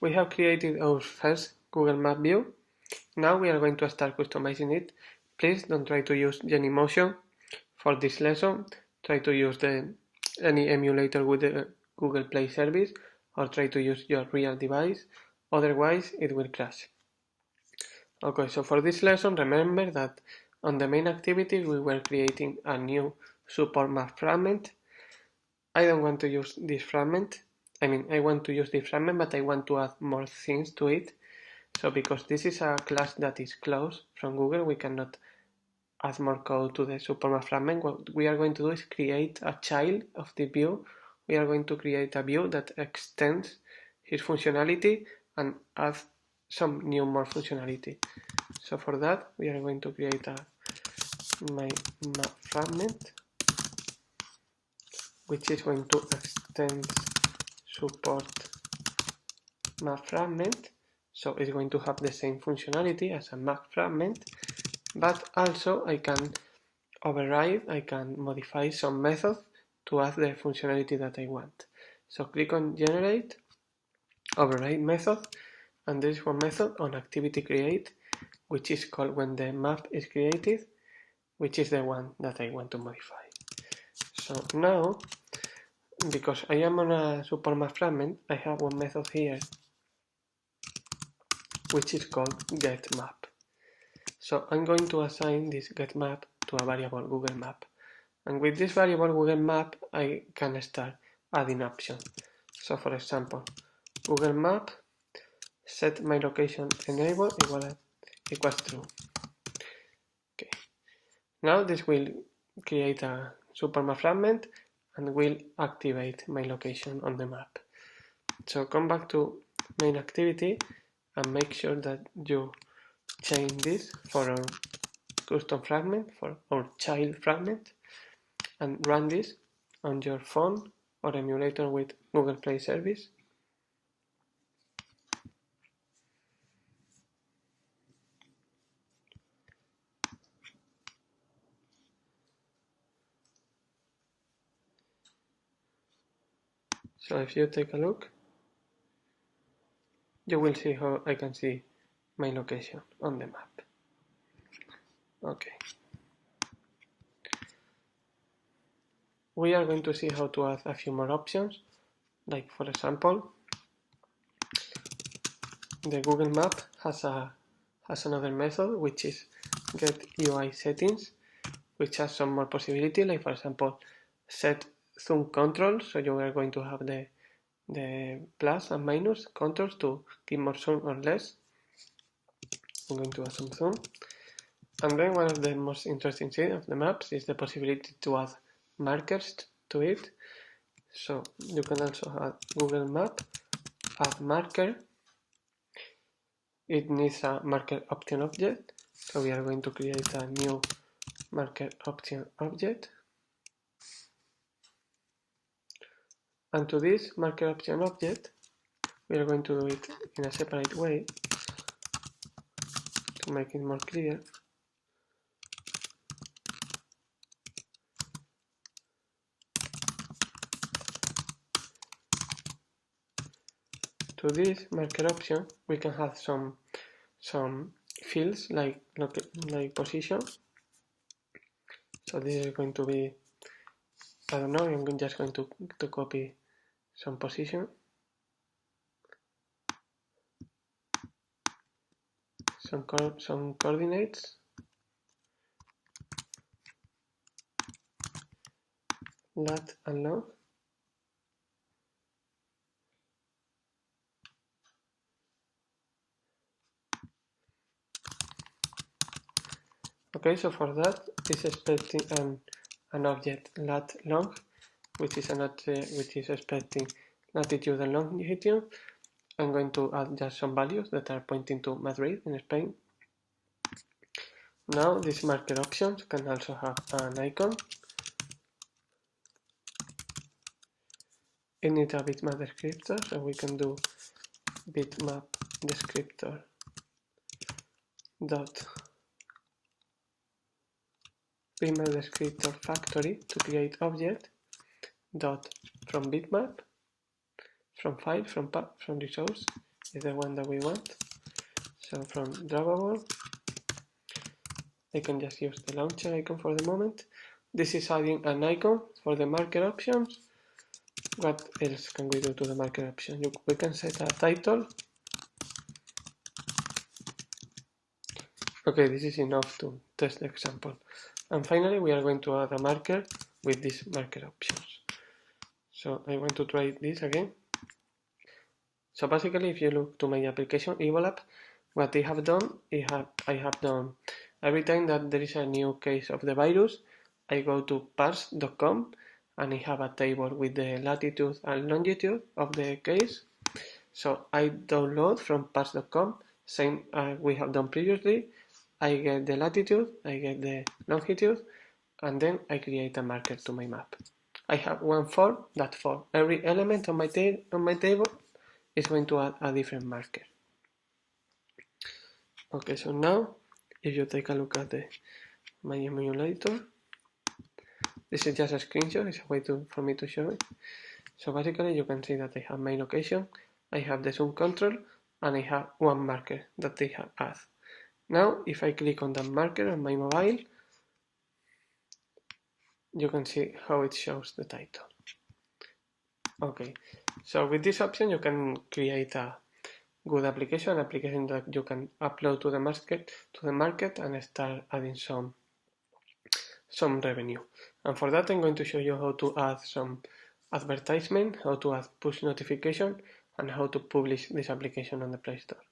we have created our first Google Map view. Now we are going to start customizing it. Please don't try to use Genymotion for this lesson. Try to use any emulator with the Google Play service, or try to use your real device, otherwise it will crash. Okay, so for this lesson, remember that on the main activity we were creating a new support map fragment. I don't want to use this fragment. I want to use this fragment, but I want to add more things to it. So because this is a class that is closed from Google, we cannot add more code to the support map fragment. What we are going to do is create a child of the view. We are going to create a view that extends its functionality and add some more functionality. So for that, we are going to create my map fragment, which is going to extend support map fragment. So it's going to have the same functionality as a map fragment, but also I can override, I can modify some methods to add the functionality that I want. So click on generate, override method, and there is one method on activity create, which is called when the map is created, which is the one that I want to modify. So now, because I am on a support map fragment, I have one method here, which is called getMap. So I'm going to assign this getMap to a variable Google Map. And with this variable Google Map, I can start adding options. So for example, Google Map set my location enable equals true. Okay. Now this will create a support map fragment and will activate my location on the map. So come back to main activity and make sure that you change this for our custom fragment, for our child fragment, and run this on your phone or emulator with Google Play service. So if you take a look, you will see how I can see my location on the map. Okay. We are going to see how to add a few more options, like for example, the Google Map has another method which is get UI settings, which has some more possibility, like for example, set zoom controls. So you are going to have the plus and minus controls to give more zoom or less. I'm going to add some zoom. And then one of the most interesting things of the maps is the possibility to add markers to it. So you can also add Google Map, add marker. It needs a marker option object. So we are going to create a new marker option object. And to this marker option object, we are going to do it in a separate way to make it more clear. To this marker option, we can have some fields like position. So this is going to be, I don't know, I'm just going to copy some position, some coordinates, lat and long. Okay, so for that is expecting an object lat long, which is an object which is expecting latitude and longitude. I'm going to add just some values that are pointing to Madrid in Spain. Now these marker options can also have an icon. It needs a bitmap descriptor, so we can do bitmap descriptor dot bitmap descriptor factory to create object dot from bitmap, from file, from resource, is the one that we want. So from Drawable, I can just use the launcher icon for the moment. This is adding an icon for the marker options. What else can we do to the marker option? We can set a title. Okay, this is enough to test the example. And finally, we are going to add a marker with these marker options. So I want to try this again. So basically, if you look to my application, Evil App, what I have done, I have done every time that there is a new case of the virus, I go to parse.com and I have a table with the latitude and longitude of the case. So I download from parse.com, same as we have done previously. I get the latitude, I get the longitude, and then I create a marker to my map. I have one form that for every element on my table is going to add a different marker. Okay, so now if you take a look at my emulator, this is just a screenshot, it's a way for me to show it. So basically you can see that I have my location, I have the zoom control, and I have one marker that they have added. Now if I click on that marker on my mobile, you can see how it shows the title. Okay, so with this option you can create a good application that you can upload to the market and start adding some revenue. And for that I'm going to show you how to add some advertisement, how to add push notification, and how to publish this application on the Play Store.